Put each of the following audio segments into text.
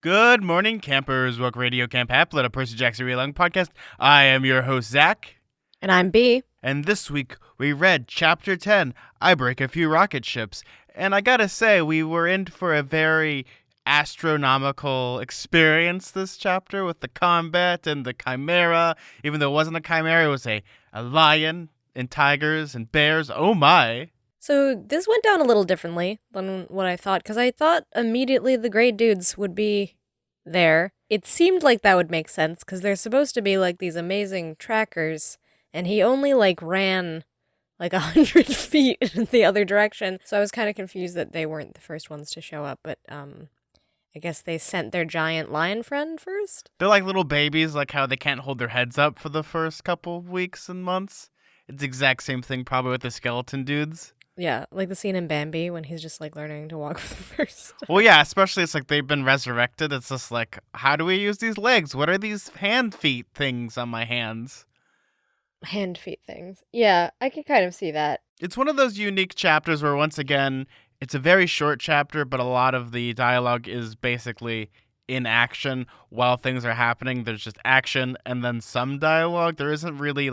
Good morning, campers. Welcome to Radio Camp Applet, a Percy Jackson read-along podcast. I am your host, Zach. And I'm B. And this week, we read Chapter 10, I Break a Few Rocket Ships. And I gotta say, we were in for a very astronomical experience this chapter with the combat and the chimera. Even though it wasn't a chimera, it was a lion and tigers and bears. Oh my. So this went down a little differently than what I thought, because I thought immediately the Grey Dudes would be there. It seemed like that would make sense, because they're supposed to be like these amazing trackers, and he only ran like 100 feet in the other direction. So I was kind of confused that they weren't the first ones to show up, but I guess they sent their giant lion friend first? They're like little babies, like how they can't hold their heads up for the first couple of weeks and months. It's the exact same thing probably with the skeleton dudes. Yeah, like the scene in Bambi when he's just learning to walk for the first time. Well, yeah, especially it's like they've been resurrected. It's just like, how do we use these legs? What are these hand feet things on my hands? Hand feet things. Yeah, I can kind of see that. It's one of those unique chapters where, once again, it's a very short chapter, but a lot of the dialogue is basically in action while things are happening. There's just action and then some dialogue. There isn't really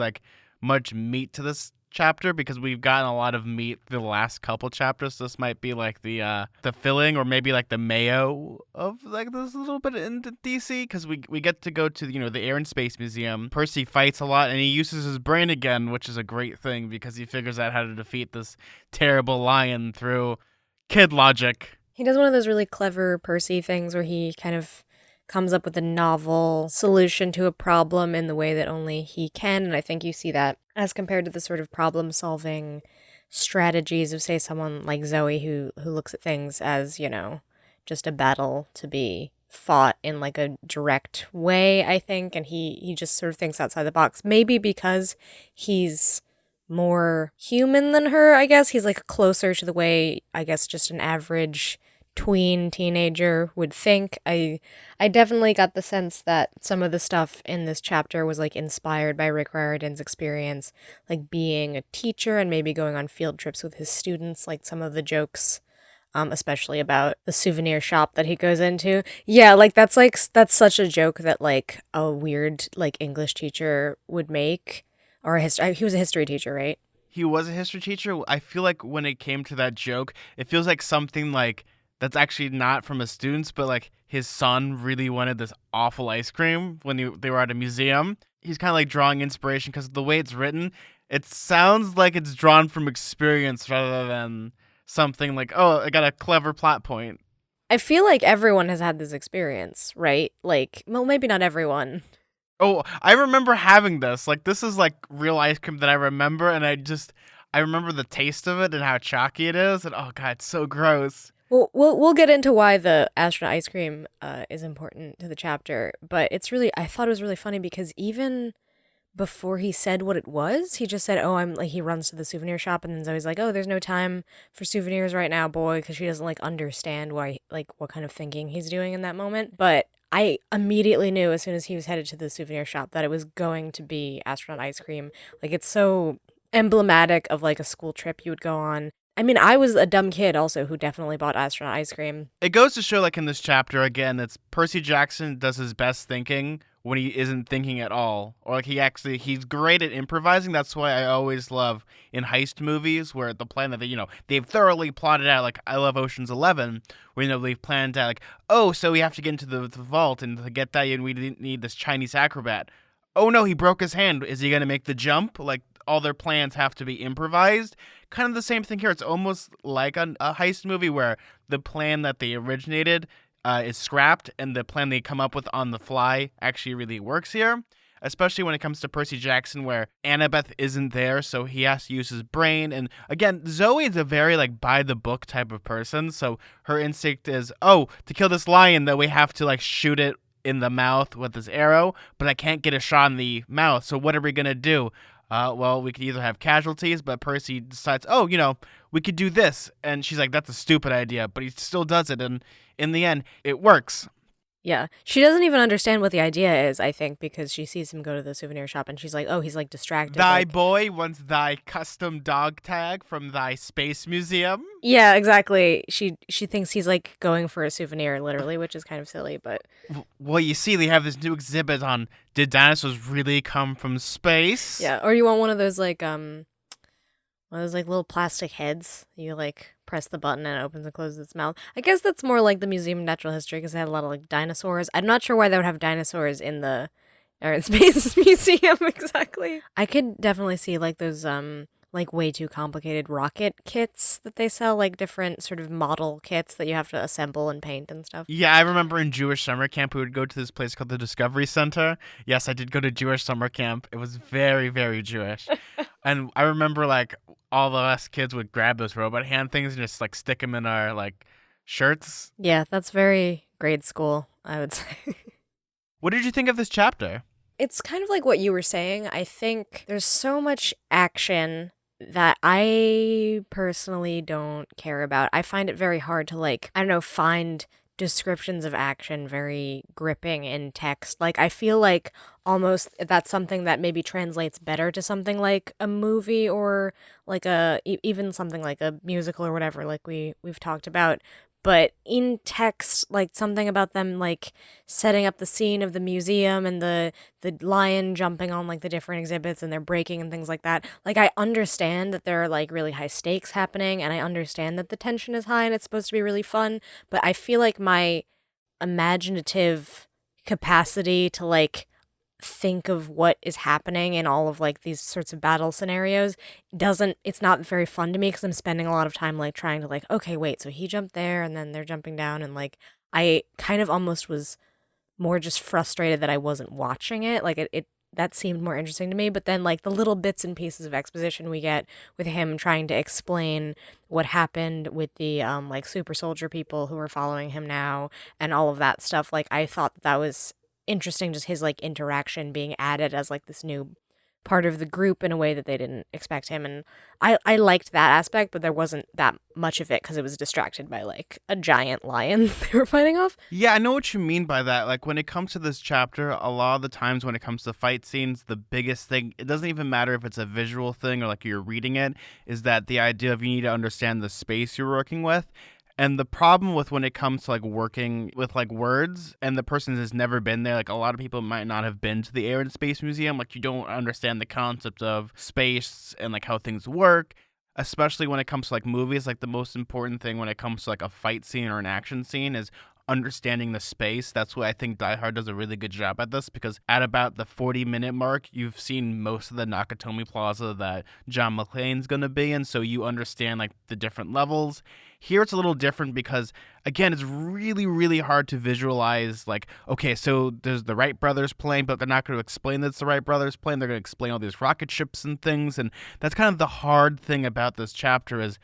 much meat to this chapter because we've gotten a lot of meat the last couple chapters. This might be the filling or maybe the mayo of this little bit into DC, because we get to go to the Air and Space Museum. Percy fights a lot and he uses his brain again, which is a great thing because he figures out how to defeat this terrible lion through kid logic. He does one of those really clever Percy things where he kind of comes up with a novel solution to a problem in the way that only he can, and I think you see that as compared to the sort of problem-solving strategies of, say, someone like Zoe who looks at things as, just a battle to be fought in a direct way, I think, and he just sort of thinks outside the box. Maybe because he's more human than her, I guess. He's closer to the way, I guess, just an average tween teenager would think. I definitely got the sense that some of the stuff in this chapter was inspired by Rick Riordan's experience, being a teacher and maybe going on field trips with his students, some of the jokes, especially about the souvenir shop that he goes into. Yeah, that's such a joke that a weird English teacher would make, or he was a history teacher, right? He was a history teacher. I feel like when it came to that joke, it feels like something that's actually not from his students, but his son really wanted this awful ice cream when they were at a museum. He's kind of drawing inspiration because the way it's written, it sounds like it's drawn from experience rather than something oh, I got a clever plot point. I feel like everyone has had this experience, right? Well, maybe not everyone. Oh, I remember having this. This is real ice cream that I remember, and I remember the taste of it and how chalky it is, and oh god, it's so gross. Well, we'll get into why the astronaut ice cream is important to the chapter, but I thought it was really funny because even before he said what it was, he just said, oh, he runs to the souvenir shop, and then Zoe's oh, there's no time for souvenirs right now, boy, because she doesn't understand why, what kind of thinking he's doing in that moment. But I immediately knew as soon as he was headed to the souvenir shop that it was going to be astronaut ice cream. It's so emblematic of a school trip you would go on. I mean, I was a dumb kid also who definitely bought astronaut ice cream. It goes to show, in this chapter, again, it's Percy Jackson does his best thinking when he isn't thinking at all. Or, he's great at improvising. That's why I always love in heist movies where the plan that they've thoroughly plotted out. I love Ocean's 11, where, they've planned out, oh, so we have to get into the vault, and to get that, we need this Chinese acrobat. Oh, no, he broke his hand. Is he going to make the jump? All their plans have to be improvised. Kind of the same thing here. It's almost like a heist movie where the plan that they originated is scrapped and the plan they come up with on the fly actually really works here. Especially when it comes to Percy Jackson, where Annabeth isn't there, so he has to use his brain. And again, Zoe is a very by the book type of person, so her instinct is, oh, to kill this lion, that we have to shoot it in the mouth with this arrow, but I can't get a shot in the mouth, so what are we gonna do? Well, we could either have casualties, but Percy decides, oh, we could do this. And she's like, that's a stupid idea, but he still does it. And in the end, it works. Yeah. She doesn't even understand what the idea is, I think, because she sees him go to the souvenir shop and she's like, oh, he's like distracted. Thy Like, boy wants thy custom dog tag from thy space museum. yeah, exactly. She thinks he's like going for a souvenir, literally, which is kind of silly, but Well, you see, they have this new exhibit on did dinosaurs really come from space? yeah. Or you want one of those like one of those like little plastic heads. You like press the button and it opens and closes its mouth. I guess that's more like the Museum of Natural History because they had a lot of like dinosaurs. I'm not sure why they would have dinosaurs in the Air and Space Museum exactly. I could definitely see like those like way too complicated rocket kits that they sell, like different sort of model kits that you have to assemble and paint and stuff. Yeah, I remember in Jewish summer camp, we would go to this place called the Discovery Center. Yes, I did go to Jewish summer camp. It was very, very Jewish. And I remember, like, all of us kids would grab those robot hand things and just, like, stick them in our, like, shirts. Yeah, that's very grade school, I would say. What did you think of this chapter? It's kind of like what you were saying. I think there's so much action that I personally don't care about. I find it very hard to like, I don't know, find descriptions of action very gripping in text. Like I feel like almost that's something that maybe translates better to something like a movie or like even something like a musical or whatever like we've talked about. But in text, like something about them like setting up the scene of the museum and the lion jumping on like the different exhibits and they're breaking and things like that. Like I understand that there are like really high stakes happening and I understand that the tension is high and it's supposed to be really fun, but I feel like my imaginative capacity to like think of what is happening in all of like these sorts of battle scenarios doesn't it's not very fun to me because I'm spending a lot of time like trying to like okay wait so he jumped there and then they're jumping down and like I kind of almost was more just frustrated that I wasn't watching it. Like it that seemed more interesting to me. But then like the little bits and pieces of exposition we get with him trying to explain what happened with the like super soldier people who are following him now and all of that stuff, like I thought that was interesting, just his like interaction being added as like this new part of the group in a way that they didn't expect him. And I liked that aspect, but there wasn't that much of it because it was distracted by like a giant lion they were fighting off. Yeah, I know what you mean by that. Like, when it comes to this chapter, a lot of the times when it comes to fight scenes, the biggest thing, it doesn't even matter if it's a visual thing or like you're reading it, is that the idea of you need to understand the space you're working with. And the problem with when it comes to like working with like words and the person has never been there, like a lot of people might not have been to the Air and Space Museum, like you don't understand the concept of space and like how things work, especially when it comes to like movies. Like the most important thing when it comes to like a fight scene or an action scene is understanding the space. That's why I think Die Hard does a really good job at this, because at about the 40-minute mark, you've seen most of the Nakatomi Plaza that John McClane's going to be in, so you understand like the different levels. Here it's a little different because, again, it's really, really hard to visualize, like, okay, so there's the Wright brothers plane, but they're not going to explain that it's the Wright brothers plane. They're going to explain all these rocket ships and things, and that's kind of the hard thing about this chapter is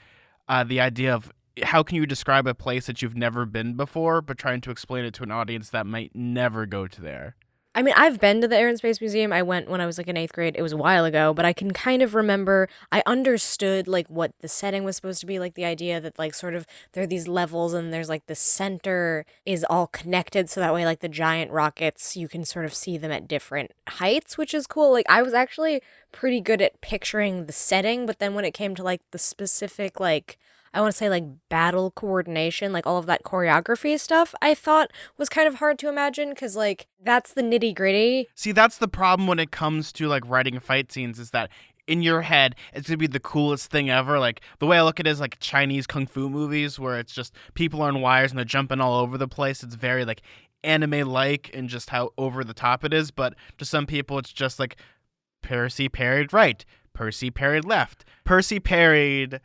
the idea of how can you describe a place that you've never been before, but trying to explain it to an audience that might never go to there. I mean, I've been to the Air and Space Museum. I went when I was like in 8th grade. It was a while ago, but I can kind of remember, I understood like what the setting was supposed to be, like the idea that like sort of there are these levels and there's like the center is all connected. So that way, like the giant rockets, you can sort of see them at different heights, which is cool. Like I was actually pretty good at picturing the setting, but then when it came to like the specific, like, I want to say like battle coordination, like all of that choreography stuff, I thought was kind of hard to imagine because like that's the nitty gritty. See, that's the problem when it comes to like writing fight scenes, is that in your head, it's going to be the coolest thing ever. Like the way I look at it is like Chinese kung fu movies where it's just people on wires and they're jumping all over the place. It's very like anime-like and just how over the top it is. But to some people, it's just like Percy parried right, Percy parried left, Percy parried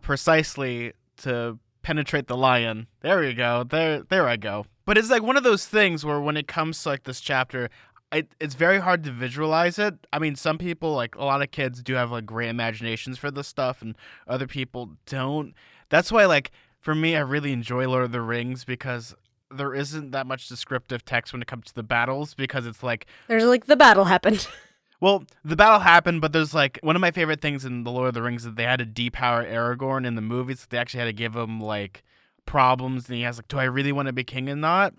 precisely to penetrate the lion. There we go. There I go. But it's like one of those things where when it comes to like this chapter, it's very hard to visualize it. I mean, some people, like a lot of kids, do have like great imaginations for this stuff, and other people don't. That's why, like, for me, I really enjoy Lord of the Rings because there isn't that much descriptive text when it comes to the battles, because it's like there's like the battle happened. Well, the battle happened, but there's like one of my favorite things in The Lord of the Rings is that they had to depower Aragorn in the movies. They actually had to give him like problems, and he has like, do I really want to be king or not?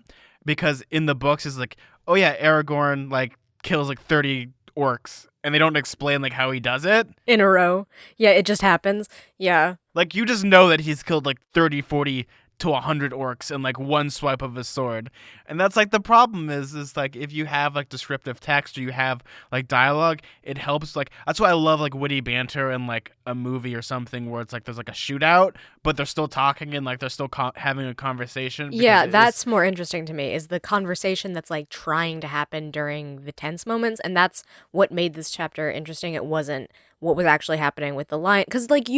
because in the books it's like, oh yeah, Aragorn like kills like 30 orcs, and they don't explain like how he does it. In a row. Yeah, it just happens. Yeah. Like, you just know that he's killed like 30, 40 to 100 orcs in like one swipe of his sword. And that's like the problem is like if you have like descriptive text or you have like dialogue, it helps. Like, that's why I love like witty banter in like a movie or something where it's like there's like a shootout, but they're still talking and like they're still having a conversation. Yeah, that's more interesting to me, is the conversation that's like trying to happen during the tense moments. And that's what made this chapter interesting. It wasn't what was actually happening with the lion. Because, like,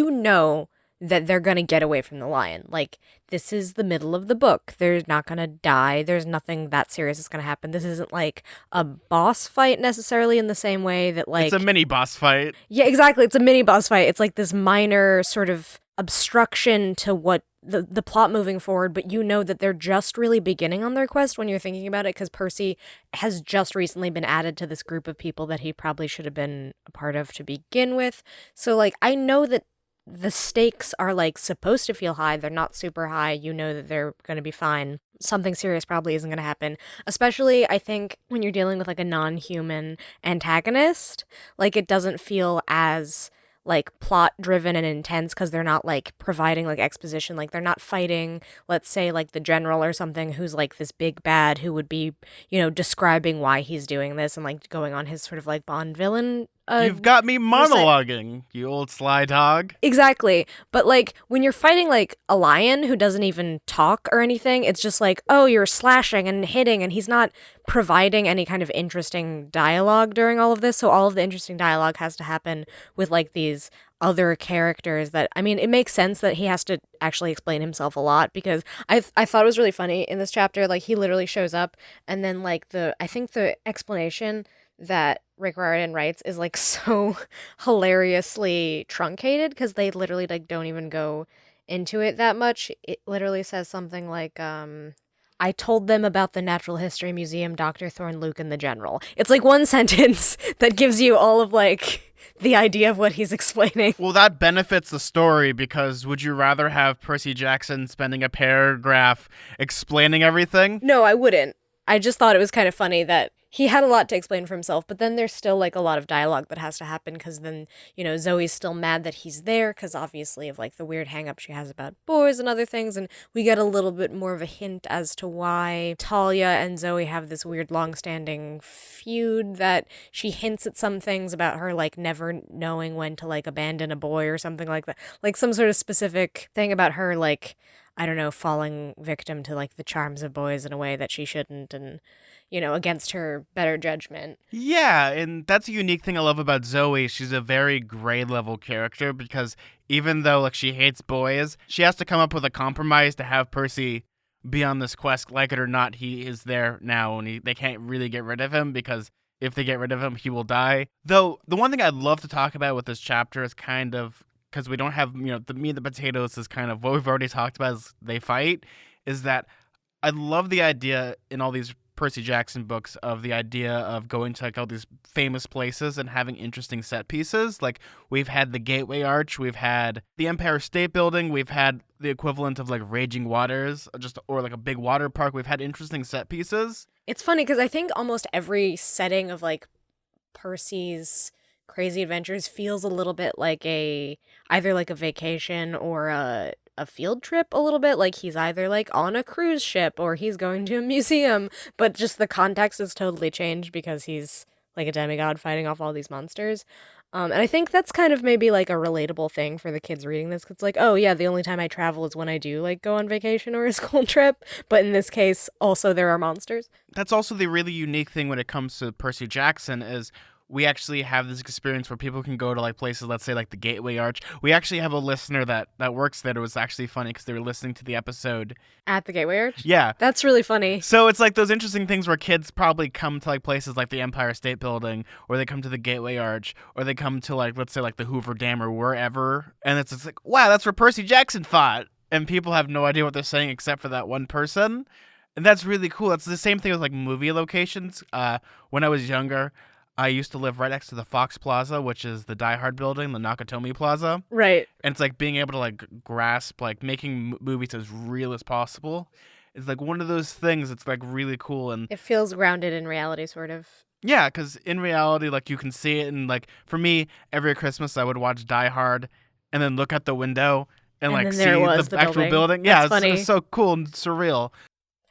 that they're going to get away from the lion. Like, this is the middle of the book. They're not going to die. There's nothing that serious that's going to happen. This isn't like a boss fight necessarily in the same way that, like, it's a mini boss fight. Yeah, exactly. It's a mini boss fight. It's like this minor sort of obstruction to what the plot moving forward, but you know that they're just really beginning on their quest when you're thinking about it, because Percy has just recently been added to this group of people that he probably should have been a part of to begin with. So, like, I know that the stakes are like supposed to feel high. They're not super high. You know that they're going to be fine. Something serious probably isn't going to happen. Especially, I think, when you're dealing with like a non-human antagonist, like, it doesn't feel as like plot driven and intense because they're not like providing like exposition. Like, they're not fighting, let's say, like the general or something who's like this big bad who would be, describing why he's doing this and like going on his sort of like Bond villain. You've got me monologuing, you old sly dog. Exactly. But, like, when you're fighting, like, a lion who doesn't even talk or anything, it's just like, oh, you're slashing and hitting, and he's not providing any kind of interesting dialogue during all of this. So all of the interesting dialogue has to happen with, like, these other characters that, I mean, it makes sense that he has to actually explain himself a lot, because I thought it was really funny in this chapter. Like, he literally shows up, and then, like, I think the explanation that Rick Riordan writes is like so hilariously truncated, because they literally like don't even go into it that much. It literally says something like, I told them about the Natural History Museum, Dr. Thorne, Luke, and the General. It's like one sentence that gives you all of like the idea of what he's explaining. Well, that benefits the story, because would you rather have Percy Jackson spending a paragraph explaining everything? No, I wouldn't. I just thought it was kind of funny that he had a lot to explain for himself, but then there's still like a lot of dialogue that has to happen, because then, Zoe's still mad that he's there because obviously of like the weird hang up she has about boys and other things, and we get a little bit more of a hint as to why Talia and Zoe have this weird long-standing feud, that she hints at some things about her like never knowing when to like abandon a boy or something like that. Like some sort of specific thing about her, like, I don't know, falling victim to like the charms of boys in a way that she shouldn't, and against her better judgment. Yeah, and that's a unique thing I love about Zoe. She's a very grade level character, because even though like she hates boys, she has to come up with a compromise to have Percy be on this quest. Like it or not, he is there now, and they can't really get rid of him, because if they get rid of him, he will die. Though the one thing I'd love to talk about with this chapter is kind of, because we don't have, the meat and the potatoes is kind of what we've already talked about is they fight, is that I love the idea in all these Percy Jackson books of the idea of going to like all these famous places and having interesting set pieces. Like, we've had the Gateway Arch, we've had the Empire State Building, we've had the equivalent of like Raging Waters, or like a big water park. We've had interesting set pieces. It's funny because I think almost every setting of like Percy's crazy adventures feels a little bit like either like a vacation or a field trip a little bit. Like, he's either like on a cruise ship or he's going to a museum, but just the context is totally changed because he's like a demigod fighting off all these monsters. And I think that's kind of maybe like a relatable thing for the kids reading this. 'Cause it's like, oh yeah, the only time I travel is when I do like go on vacation or a school trip. But in this case, also there are monsters. That's also the really unique thing when it comes to Percy Jackson is we actually have this experience where people can go to like places, let's say like the Gateway Arch. We actually have a listener that works there. It was actually funny because they were listening to the episode At the Gateway Arch? Yeah. That's really funny. So it's like those interesting things where kids probably come to like places like the Empire State Building, or they come to the Gateway Arch, or they come to like, let's say like the Hoover Dam or wherever. And it's just like, wow, that's where Percy Jackson fought. And people have no idea what they're saying except for that one person. And that's really cool. That's the same thing with like movie locations. When I was younger, I used to live right next to the Fox Plaza, which is the Die Hard building, the Nakatomi Plaza. Right. And it's like being able to like grasp like making movies as real as possible. It's like one of those things. It's like really cool. And It feels grounded in reality, sort of. yeah, because in reality, like you can see it. And like for me, every Christmas I would watch Die Hard and then look out the window and And like then there see the was the actual building. building. That's Yeah, it's funny. so cool and surreal.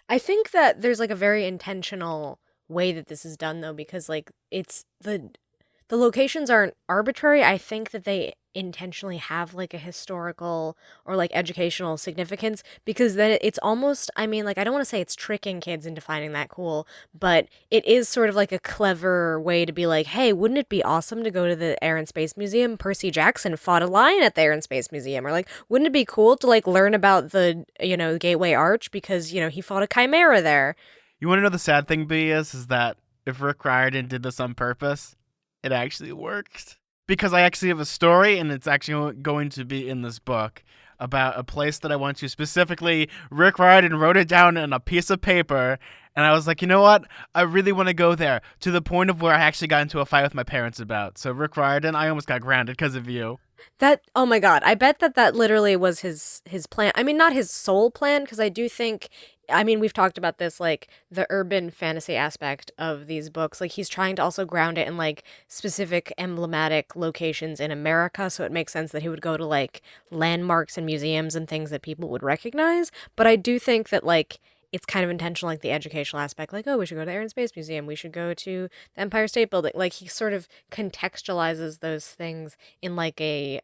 I think that there's like a very intentional way that this is done though, because like the locations aren't arbitrary. I think that they intentionally have like a historical or like educational significance, because then it's almost, I mean, like, I don't want to say it's tricking kids into finding that cool, but it is sort of like a clever way to be like, hey, wouldn't it be awesome to go to the Air and Space Museum? Percy Jackson fought a lion at the Air and Space Museum. Or like, wouldn't it be cool to like learn about the, Gateway Arch because, he fought a chimera there? You want to know the sad thing, B, is that if Rick Riordan did this on purpose, it actually worked. Because I actually have a story, and it's actually going to be in this book, about a place that I went to specifically. Rick Riordan wrote it down on a piece of paper, and I was like, you know what? I really want to go there, to the point of where I actually got into a fight with my parents about. So Rick Riordan, I almost got grounded because of you. That, oh my god, I bet that that literally was his plan. I mean, not his sole plan, because I do think, I mean, we've talked about this, like the urban fantasy aspect of these books. Like he's trying to also ground it in like specific emblematic locations in America, so it makes sense that he would go to like landmarks and museums and things that people would recognize. But I do think that like it's kind of intentional, like the educational aspect, like, oh, we should go to the Air and Space Museum, we should go to the Empire State Building. Like he sort of contextualizes those things in like a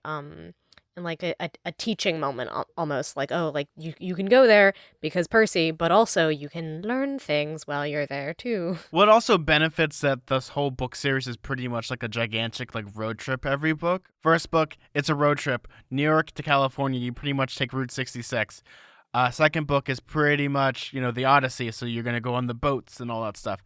teaching moment, almost like, oh, like you can go there because Percy, but also you can learn things while you're there too. What also benefits that this whole book series is pretty much like a gigantic like road trip every book. First book, it's a road trip. New York to California, you pretty much take Route 66. Second book is pretty much, the Odyssey, so you're going to go on the boats and all that stuff.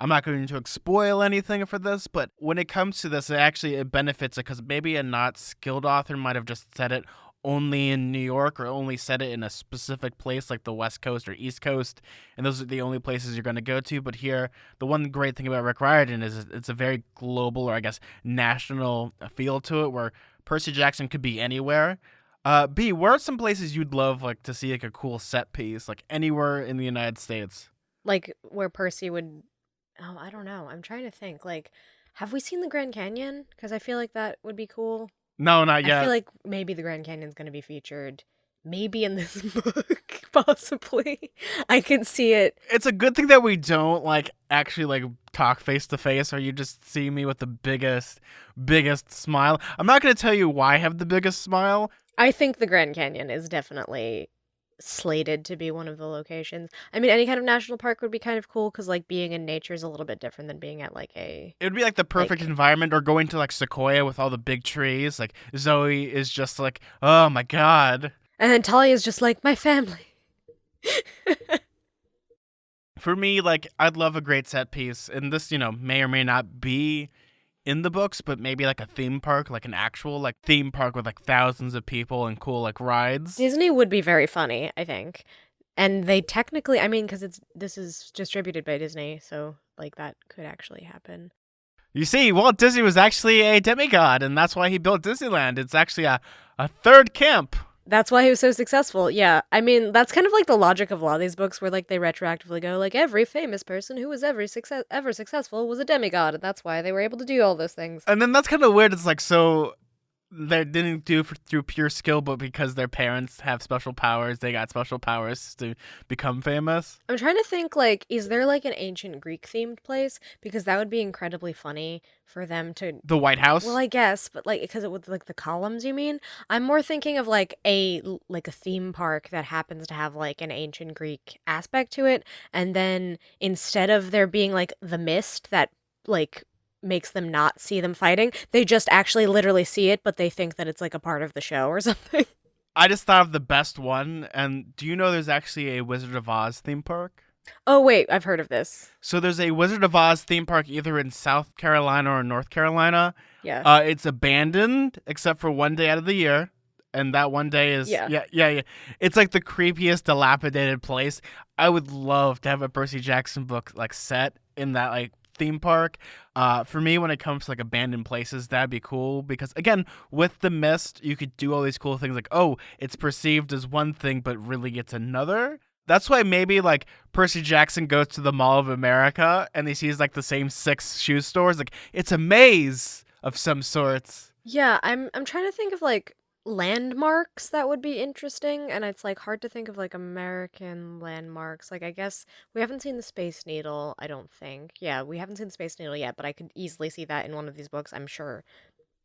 I'm not going to spoil anything for this, but when it comes to this, it benefits it because maybe a not skilled author might have just said it only in New York or only said it in a specific place like the West Coast or East Coast, and those are the only places you're going to go to. But here, the one great thing about Rick Riordan is it's a very global, or I guess national feel to it, where Percy Jackson could be anywhere. B, where are some places you'd love like to see like a cool set piece, like anywhere in the United States? Like where Percy would, oh, I don't know. I'm trying to think. Like, have we seen the Grand Canyon? Because I feel like that would be cool. No, not I feel yet. like maybe the Grand Canyon's going to be featured. Maybe in this book, possibly. I could see it. It's a good thing that we don't like actually like talk face to face, or you just see me with the biggest smile. I'm not gonna tell you why I have the biggest smile. I think the Grand Canyon is definitely slated to be one of the locations. I mean, any kind of national park would be kind of cool because, like, being in nature is a little bit different than being at, like, a. It would be like the perfect Like, environment, or going to like Sequoia with all the big trees. Like Zoe is just like, oh my god. and then Talia's just like, my family. For me, like I'd love a great set piece, and this, may or may not be in the books, but maybe like a theme park, like an actual like theme park with like thousands of people and cool like rides. Disney would be very funny, I think. And they technically, I mean, because this is distributed by Disney, so, like, that could actually happen. You see, Walt Disney was actually a demigod, and that's why he built Disneyland. It's actually a third camp. That's why he was so successful. Yeah. I mean, that's kind of like the logic of a lot of these books where like they retroactively go like every famous person who was ever successful was a demigod, and that's why they were able to do all those things. And then that's kind of weird. It's like, so they didn't do through pure skill, but because their parents have special powers, they got special powers to become famous. I'm trying to think, like, is there like an ancient Greek themed place? Because that would be incredibly funny for them to. The White House. Well, I guess, but like, because it would like the columns. You mean? I'm more thinking of like a theme park that happens to have like an ancient Greek aspect to it, and then instead of there being like the mist that like makes them not see them fighting, they just actually literally see it, but they think that it's like a part of the show or something. I just thought of the best one, and do you know there's actually a Wizard of Oz theme park? Oh wait, I've heard of this. So there's a Wizard of Oz theme park either in South Carolina or North Carolina. Yeah. It's abandoned except for one day out of the year, and that one day is Yeah. yeah. It's like the creepiest, dilapidated place. I would love to have a Percy Jackson book like set in that like theme park. For me, when it comes to like abandoned places, that'd be cool because again, with the mist, you could do all these cool things like, oh, it's perceived as one thing, but really it's another. That's why maybe like Percy Jackson goes to the Mall of America and he sees like the same 6 shoe stores. Like it's a maze of some sorts. Yeah, I'm trying to think of like landmarks that would be interesting, and it's like hard to think of like American landmarks. Like I guess we haven't seen the Space Needle, I don't think. Yeah, we haven't seen the Space Needle yet, but I could easily see that in one of these books. I'm sure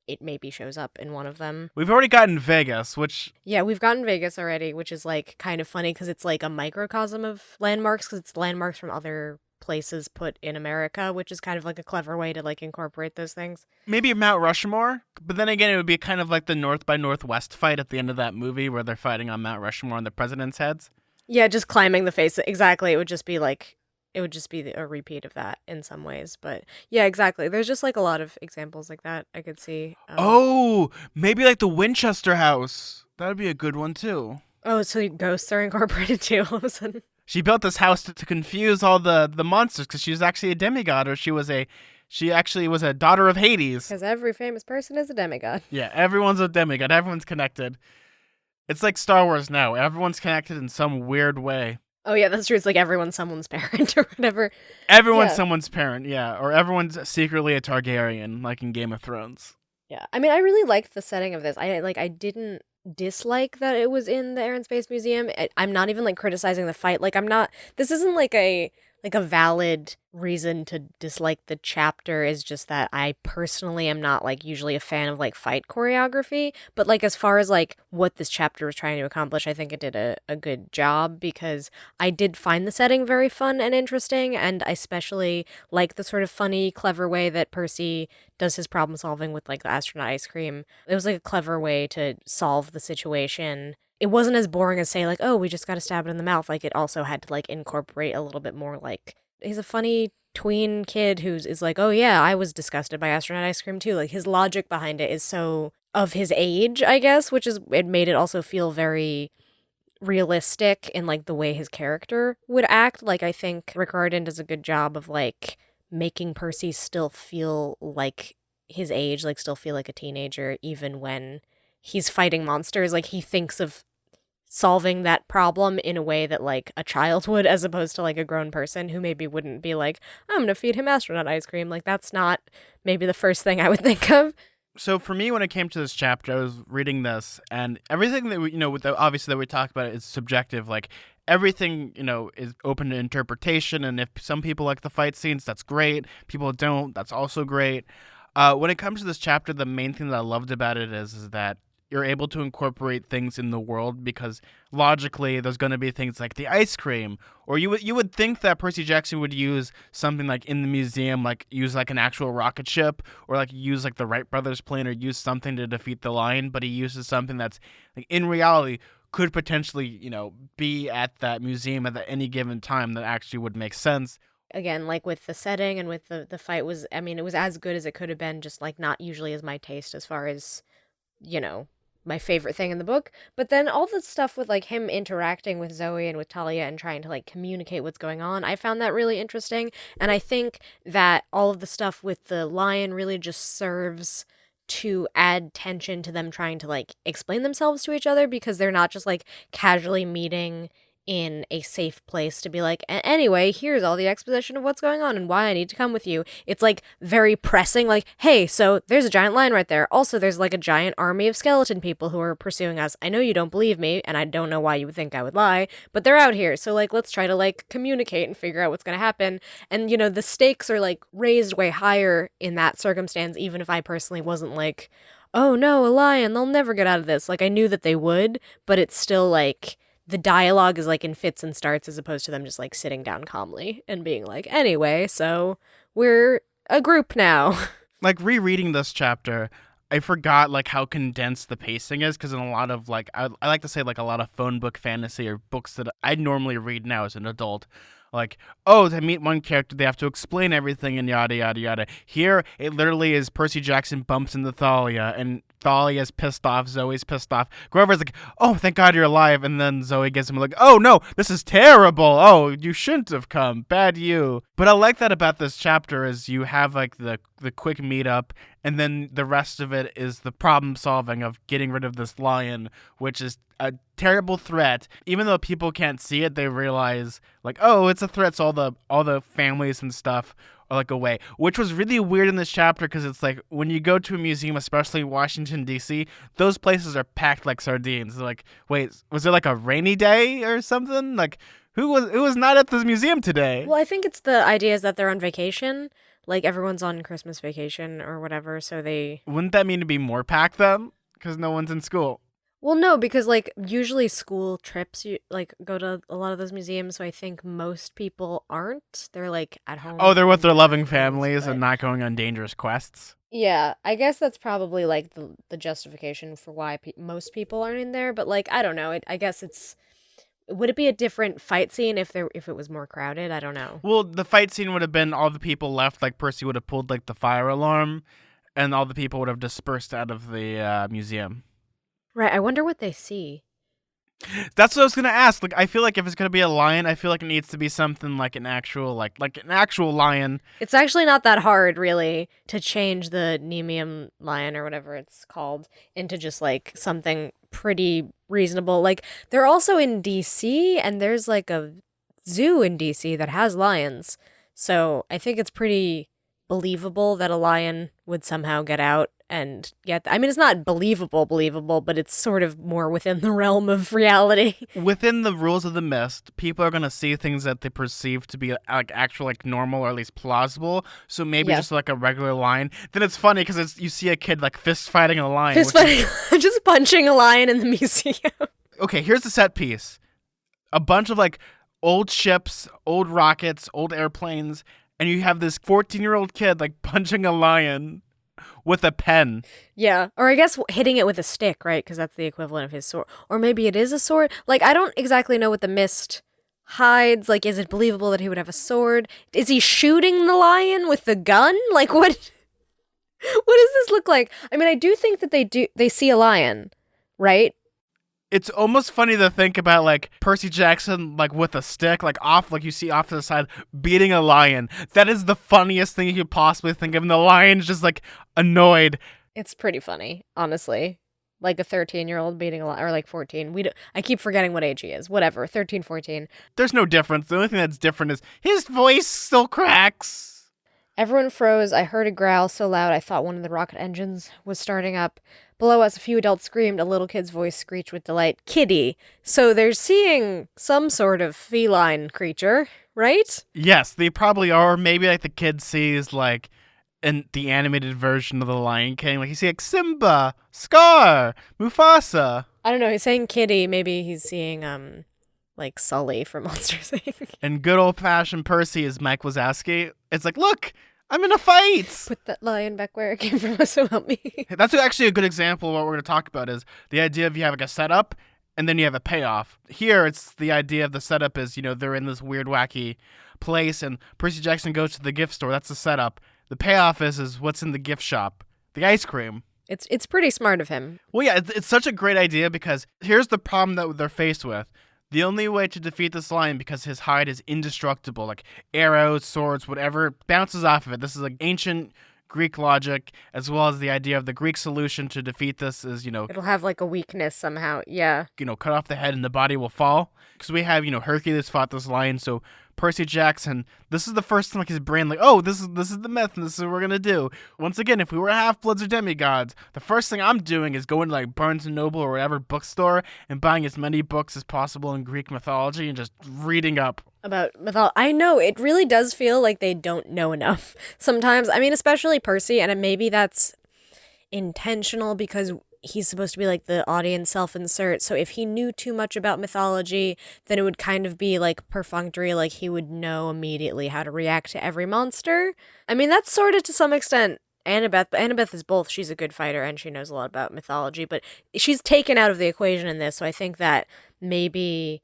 it maybe shows up in one of them. We've already gotten Vegas, which Yeah, we've gotten Vegas already, which is like kind of funny because it's like a microcosm of landmarks because it's landmarks from other places put in America, which is kind of like a clever way to like incorporate those things. maybe Mount Rushmore. But then again, it would be kind of like the North by Northwest fight at the end of that movie where they're fighting on Mount Rushmore on the president's heads. Yeah, just climbing the face. Exactly. It would just be like, it would just be a repeat of that in some ways. But yeah, exactly. There's just like a lot of examples like that I could see. Oh, maybe like the Winchester House. That would be a good one too. Oh, so ghosts are incorporated too all of a sudden. She built this house to confuse all the monsters because she was actually a demigod, or she actually was a daughter of Hades. Because every famous person is a demigod. Yeah, everyone's a demigod. Everyone's connected. It's like Star Wars now. Everyone's connected in some weird way. Oh yeah, that's true. It's like everyone's someone's parent or whatever. Everyone's Yeah. someone's parent, yeah. Or everyone's secretly a Targaryen, like in Game of Thrones. Yeah. I mean, I really liked the setting of this. I didn't dislike that it was in the Air and Space Museum. I'm not even like criticizing the fight. Like I'm not this isn't like a valid reason to dislike the chapter. Is just that I personally am not like usually a fan of like fight choreography, but like as far as like what this chapter was trying to accomplish, I think it did a good job because I did find the setting very fun and interesting, and I especially like the sort of funny, clever way that Percy does his problem solving with like the astronaut ice cream. It was like a clever way to solve the situation. It wasn't as boring as say like, oh, we just got to stab it in the mouth. Like it also had to like incorporate a little bit more like he's a funny tween kid who's is like, oh yeah, I was disgusted by astronaut ice cream too. Like his logic behind it is so of his age, I guess, which is it made it also feel very realistic in like the way his character would act. Like I think Rick Riordan does a good job of like making Percy still feel like his age, like still feel like a teenager even when he's fighting monsters. Like he thinks of solving that problem in a way that like a child would as opposed to like a grown person who maybe wouldn't be like, I'm gonna feed him astronaut ice cream. Like that's not maybe the first thing I would think of. So for me, when it came to this chapter, I was reading this, and everything that we, with the, obviously that we talked about is subjective. Like everything, is open to interpretation, and if some people like the fight scenes, that's great. People don't, that's also great. When it comes to this chapter, the main thing that I loved about it is that you're able to incorporate things in the world because logically there's going to be things like the ice cream, or you would think that Percy Jackson would use something like in the museum, like use like an actual rocket ship, or like use like the Wright brothers plane, or use something to defeat the Lion, but he uses something that's like in reality could potentially be at that museum at any given time that actually would make sense. Again, like with the setting and with the fight was, I mean, it was as good as it could have been, just like not usually as my taste as far as, my favorite thing in the book. But then all the stuff with like him interacting with Zoe and with Talia and trying to like communicate what's going on, I found that really interesting. And I think that all of the stuff with the lion really just serves to add tension to them trying to like explain themselves to each other because they're not just like casually meeting in a safe place to be like, Anyway, here's all the exposition of what's going on and why I need to come with you." It's like very pressing, like, hey, so there's a giant lion right there. Also, there's like a giant army of skeleton people who are pursuing us. I know you don't believe me, and I don't know why you would think I would lie, but they're out here. So like, let's try to like communicate and figure out what's going to happen. And the stakes are like raised way higher in that circumstance, even if I personally wasn't like, oh no, a lion, they'll never get out of this. Like I knew that they would, but it's still like, the dialogue is like in fits and starts as opposed to them just like sitting down calmly and being like, anyway, so we're a group now. Like rereading this chapter, I forgot like how condensed the pacing is because in a lot of like I like to say like a lot of phone book fantasy or books that I normally read now as an adult. Like, oh, to meet one character, they have to explain everything and yada, yada, yada. Here, it literally is Percy Jackson bumps into Thalia, and Thalia's pissed off, Zoe's pissed off. Grover's like, oh, thank God you're alive. And then Zoe gives him like, oh no, this is terrible. Oh, you shouldn't have come. Bad you. But I like that about this chapter is you have like the quick meetup, and then the rest of it is the problem solving of getting rid of this lion, which is a terrible threat. Even though people can't see it, they realize like, oh, it's a threat. So all the families and stuff are like away, which was really weird in this chapter because it's like when you go to a museum, especially Washington D.C., those places are packed like sardines. They're like, wait, was it like a rainy day or something? Like who was not at this museum today? Well, I think it's the idea is that they're on vacation, like everyone's on Christmas vacation or whatever, so they... Wouldn't that mean to be more packed then? Because no one's in school. Well, no, because like usually school trips you like go to a lot of those museums, so I think most people aren't. They're like at home. Oh, they're with their loving things, families but... and not going on dangerous quests. Yeah, I guess that's probably like the justification for why most people aren't in there. But like, I don't know. I guess it's... Would it be a different fight scene if it was more crowded? I don't know. Well, the fight scene would have been all the people left. Like Percy would have pulled like the fire alarm, and all the people would have dispersed out of the museum. Right. I wonder what they see. That's what I was gonna ask. Like, I feel like if it's gonna be a lion, I feel like it needs to be something like an actual, like an actual lion. It's actually not that hard, really, to change the Nemean lion or whatever it's called into just like something pretty reasonable. Like, they're also in DC, and there's like a zoo in DC that has lions. So I think it's pretty believable that a lion would somehow get out and get... I mean, it's not believable, but it's sort of more within the realm of reality. Within the rules of the mist, people are gonna see things that they perceive to be like actual, like normal or at least plausible. So maybe just like a regular lion. Then it's funny because you see a kid like fist fighting a lion. Fist fighting, just punching a lion in the museum. Okay, here's the set piece: a bunch of like old ships, old rockets, old airplanes, and you have this 14-year-old kid like punching a lion with a pen. Yeah, or I guess hitting it with a stick, right? Because that's the equivalent of his sword. Or maybe it is a sword. Like, I don't exactly know what the mist hides. Like, is it believable that he would have a sword? Is he shooting the lion with the gun? Like, what? What does this look like? I mean, I do think that they see a lion, right? It's almost funny to think about like Percy Jackson like with a stick, like off, like you see off to the side, beating a lion. That is the funniest thing you could possibly think of. And the lion's just like annoyed. It's pretty funny, honestly. Like a 13-year-old beating a lion, or like 14. I keep forgetting what age he is. Whatever, 13, 14. There's no difference. The only thing that's different is his voice still cracks. Everyone froze. I heard a growl so loud I thought one of the rocket engines was starting up. Below us, a few adults screamed. A little kid's voice screeched with delight. Kitty. So they're seeing some sort of feline creature, right? Yes, they probably are. Maybe like the kid sees like in the animated version of the Lion King, like you see like Simba, Scar, Mufasa. I don't know. He's saying kitty. Maybe he's seeing like Sully from Monsters Inc. And good old fashioned Percy is Mike Wazowski. It's like, look, I'm in a fight. Put that lion back where it came from, so help me. That's actually a good example of what we're going to talk about is the idea of you have like a setup and then you have a payoff. Here, it's the idea of the setup is, they're in this weird, wacky place and Percy Jackson goes to the gift store. That's the setup. The payoff is what's in the gift shop, the ice cream. It's pretty smart of him. Well, yeah, it's such a great idea because here's the problem that they're faced with. The only way to defeat this lion, because his hide is indestructible, like arrows, swords, whatever, bounces off of it. This is like ancient Greek logic, as well as the idea of the Greek solution to defeat this is, it'll have like a weakness somehow. Yeah. Cut off the head and the body will fall. Because we have, Hercules fought this lion, so Percy Jackson, this is the first time like his brain, like, oh, this is the myth, and this is what we're gonna do. Once again, if we were half-bloods or demigods, the first thing I'm doing is going to like Barnes & Noble or whatever bookstore and buying as many books as possible in Greek mythology and just reading up. About mythology. I know, it really does feel like they don't know enough sometimes. I mean, especially Percy, and maybe that's intentional because he's supposed to be like the audience self-insert, so if he knew too much about mythology, then it would kind of be like perfunctory, like he would know immediately how to react to every monster. I mean, that's sort of to some extent Annabeth, but Annabeth is both. She's a good fighter and she knows a lot about mythology, but she's taken out of the equation in this, so I think that maybe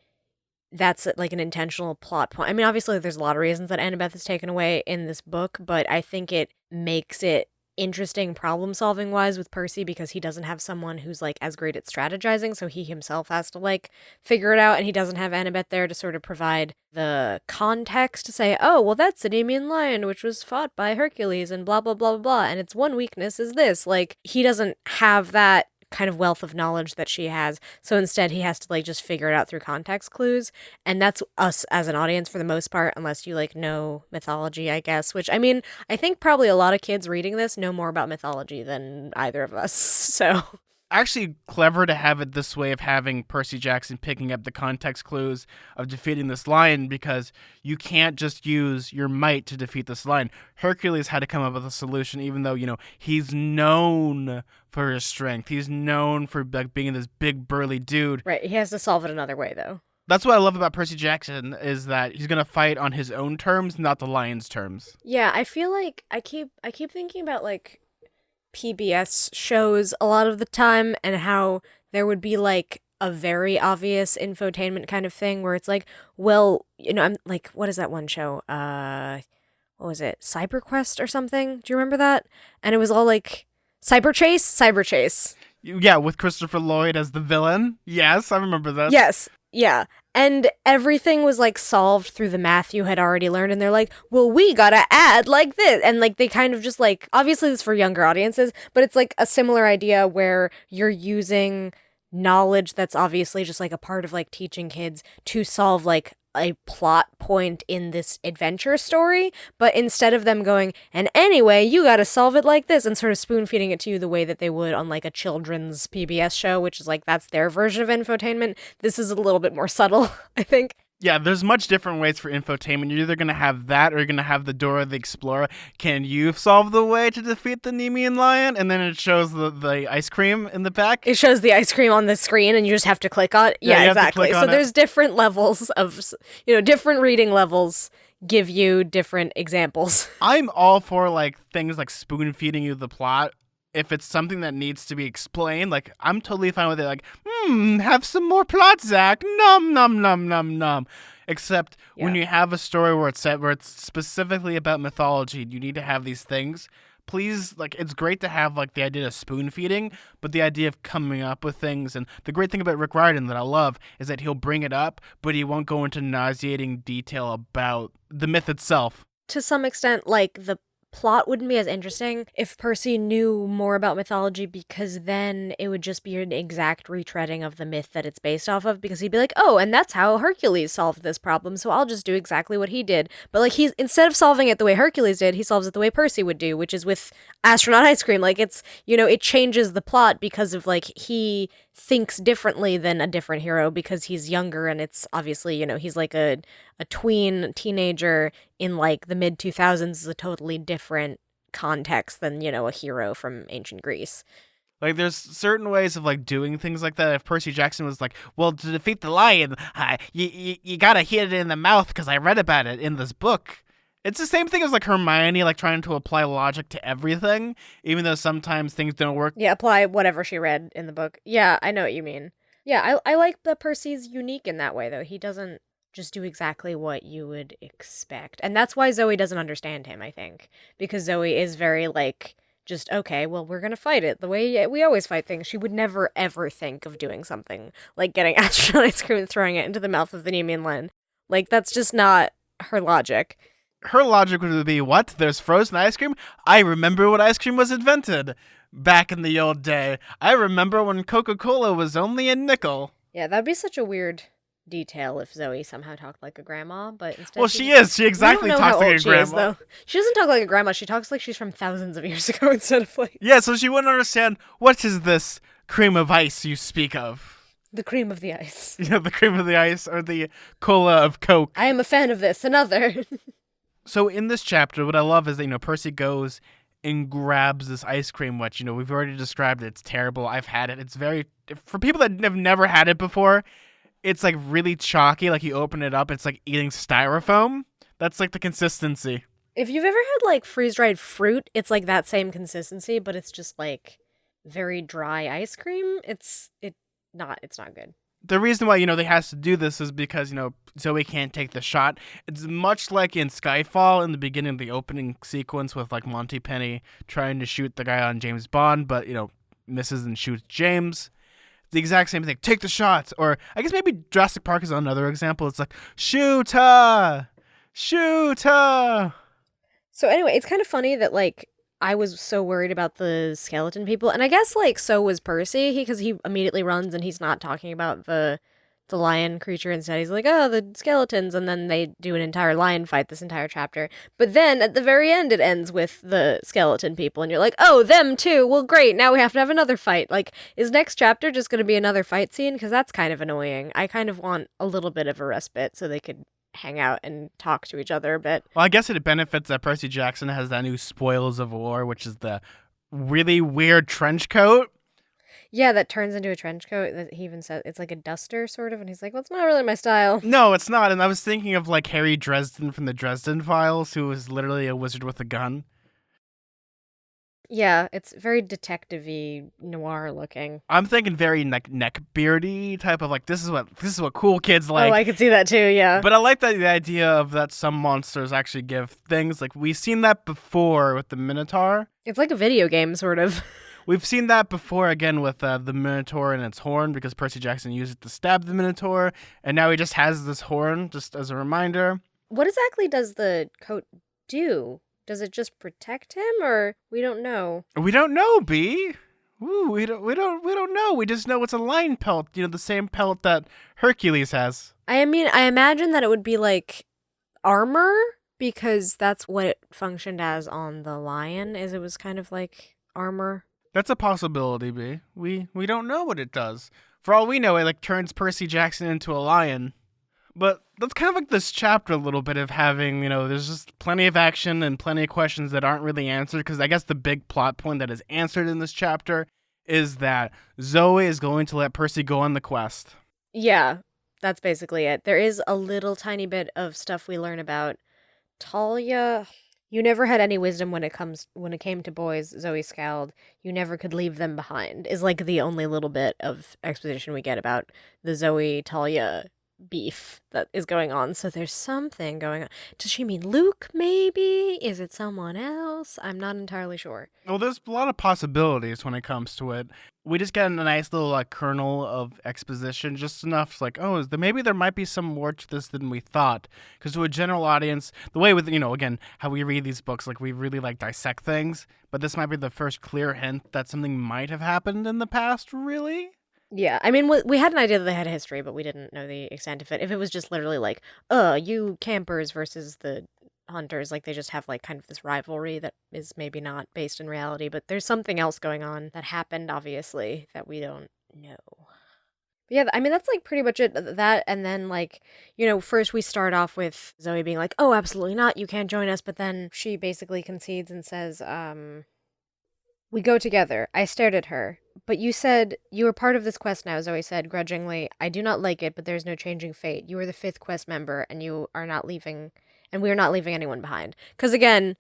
that's like an intentional plot point. I mean, obviously there's a lot of reasons that Annabeth is taken away in this book, but I think it makes it interesting problem solving wise with Percy because he doesn't have someone who's like as great at strategizing, so he himself has to like figure it out, and he doesn't have Annabeth there to sort of provide the context to say, oh, well, that's the Nemean lion which was fought by Hercules and blah blah blah blah blah, and its one weakness is this. Like, he doesn't have that kind of wealth of knowledge that she has, so instead he has to like just figure it out through context clues, and that's us as an audience for the most part, unless you like know mythology, I guess, which I mean, I think probably a lot of kids reading this know more about mythology than either of us. So Actually clever to have it this way of having Percy Jackson picking up the context clues of defeating this lion, because you can't just use your might to defeat this lion. Hercules had to come up with a solution, even though, he's known for his strength. He's known for like being this big burly dude. right, he has to solve it another way though. That's what I love about Percy Jackson, is that he's going to fight on his own terms, not the lion's terms. Yeah, I feel like I keep thinking about like PBS shows a lot of the time, and how there would be like a very obvious infotainment kind of thing where it's like, well, I'm like, what is that one show? What was it? CyberQuest or something? Do you remember that? And it was all like Cyber Chase. Yeah, with Christopher Lloyd as the villain. Yes, I remember that. Yes. Yeah. And everything was like solved through the math you had already learned, and they're like, well, we gotta add like this. And like they kind of just like, obviously this is for younger audiences, but it's like a similar idea where you're using knowledge that's obviously just like a part of like teaching kids to solve like a plot point in this adventure story, but instead of them going, and anyway, you gotta solve it like this, and sort of spoon feeding it to you the way that they would on like a children's PBS show, which is like, that's their version of infotainment. This is a little bit more subtle, I think. Yeah, there's much different ways for infotainment. You're either going to have that, or you're going to have the Dora the Explorer. Can you solve the way to defeat the Nemean lion? And then it shows the ice cream in the back. It shows the ice cream on the screen, and you just have to click on it. Yeah, exactly. So there's different levels of, different reading levels give you different examples. I'm all for like things like spoon feeding you the plot. If it's something that needs to be explained, like, I'm totally fine with it. Like, have some more plot, Zach. Nom, nom, nom, nom, nom. Except when you have a story where it's specifically about mythology, and you need to have these things. Please, like, it's great to have, like, the idea of spoon feeding, but the idea of coming up with things. And the great thing about Rick Riordan that I love is that he'll bring it up, but he won't go into nauseating detail about the myth itself. To some extent, like, the plot wouldn't be as interesting if Percy knew more about mythology, because then it would just be an exact retreading of the myth that it's based off of, because he'd be like, oh, and that's how Hercules solved this problem, so I'll just do exactly what he did. But like, he's, instead of solving it the way Hercules did, he solves it the way Percy would do, which is with astronaut ice cream. Like, it's, it changes the plot because of like, he thinks differently than a different hero because he's younger, and it's obviously, he's like a teenager in like the mid 2000s is a totally different context than, a hero from ancient Greece. Like, there's certain ways of like doing things like that. If Percy Jackson was like, well, to defeat the lion, you gotta hit it in the mouth because I read about it in this book. It's the same thing as like Hermione, like trying to apply logic to everything, even though sometimes things don't work. Yeah, apply whatever she read in the book. Yeah, I know what you mean. Yeah, I like that Percy's unique in that way, though. He doesn't just do exactly what you would expect. And that's why Zoe doesn't understand him, I think. Because Zoe is very, like, just, okay, well, we're gonna fight it the way we always fight things. She would never, ever think of doing something like getting astronaut ice cream and throwing it into the mouth of the Nemean lion. Like, that's just not her logic. Her logic would be, what? There's frozen ice cream? I remember when ice cream was invented back in the old day. I remember when Coca-Cola was only a nickel. Yeah, that'd be such a weird detail if Zoe somehow talked like a grandma, but instead, well, she is. She exactly talks like a grandma. Is, though. She doesn't talk like a grandma. She talks like she's from thousands of years ago instead of like... Yeah, so she wouldn't understand, what is this cream of ice you speak of? The cream of the ice. Yeah, the cream of the ice, or the cola of Coke. I am a fan of this. Another. So in this chapter, what I love is that, Percy goes and grabs this ice cream, which, we've already described it. It's terrible. I've had it. It's very... For people that have never had it before, it's like really chalky. Like, you open it up, it's like eating styrofoam. That's like the consistency. If you've ever had like freeze-dried fruit, it's like that same consistency, but it's just like very dry ice cream. It's not good. the reason why, they has to do this is because, Zoe can't take the shot. It's much like in Skyfall in the beginning of the opening sequence with like Monty Penny trying to shoot the guy on James Bond, but, misses and shoots James. The exact same thing. Take the shots. Or I guess maybe Jurassic Park is another example. It's like, shoot her! Shoot her! So anyway, it's kind of funny that like I was so worried about the skeleton people, and I guess like so was Percy, because he immediately runs and he's not talking about the lion creature. Instead, he's like, oh, the skeletons, and then they do an entire lion fight this entire chapter. But then at the very end, it ends with the skeleton people, and you're like, oh, them too. Well, great. Now we have to have another fight. Like, is next chapter just going to be another fight scene? Because that's kind of annoying. I kind of want a little bit of a respite so they could hang out and talk to each other a bit. Well, I guess it benefits that Percy Jackson has that new Spoils of War, which is the really weird trench coat. Yeah, that turns into a trench coat. That he even said it's like a duster, sort of, and he's like, well, it's not really my style. No, it's not. And I was thinking of like Harry Dresden from the Dresden Files, who was literally a wizard with a gun. Yeah, it's very detective-y, noir looking. I'm thinking very neck beardy type of like this is what cool kids like. Oh, I could see that too, yeah. But I like the idea of that some monsters actually give things. Like we've seen that before with the Minotaur. It's like a video game, sort of. We've seen that before again with the Minotaur and its horn, because Percy Jackson used it to stab the Minotaur, and now he just has this horn just as a reminder. What exactly does the coat do? Does it just protect him, or we don't know? We don't know, B. Ooh, we don't know. We just know it's a lion pelt. The same pelt that Hercules has. I mean, I imagine that it would be like armor, because that's what it functioned as on the lion. Is it was kind of like armor. That's a possibility, B. We don't know what it does. For all we know, it like turns Percy Jackson into a lion. But that's kind of like this chapter a little bit of having, there's just plenty of action and plenty of questions that aren't really answered. Because I guess the big plot point that is answered in this chapter is that Zoe is going to let Percy go on the quest. Yeah, that's basically it. There is a little tiny bit of stuff we learn about Talia. You never had any wisdom when it came to boys, Zoe scowled. You never could leave them behind, is like the only little bit of exposition we get about the Zoe Talia beef that is going on. So there's something going on. Does she mean Luke, maybe? Is it someone else? I'm not entirely sure. Well, there's a lot of possibilities when it comes to it. We just get a nice little like kernel of exposition, just enough like, oh, maybe there might be some more to this than we thought. Because to a general audience, the way with, again, how we read these books, like we really like dissect things, but this might be the first clear hint that something might have happened in the past, really? Yeah, I mean, we had an idea that they had a history, but we didn't know the extent of it. If it was just literally like, you campers versus the hunters, like they just have like kind of this rivalry that is maybe not based in reality, but there's something else going on that happened, obviously, that we don't know. But yeah, I mean, that's like pretty much it. That, and then like, first we start off with Zoe being like, oh, absolutely not, you can't join us, but then she basically concedes and says, we go together. I stared at her. But you said, you are part of this quest now, Zoe said, grudgingly. I do not like it, but there's no changing fate. You are the 5th quest member, and you are not leaving, and we are not leaving anyone behind. Because again,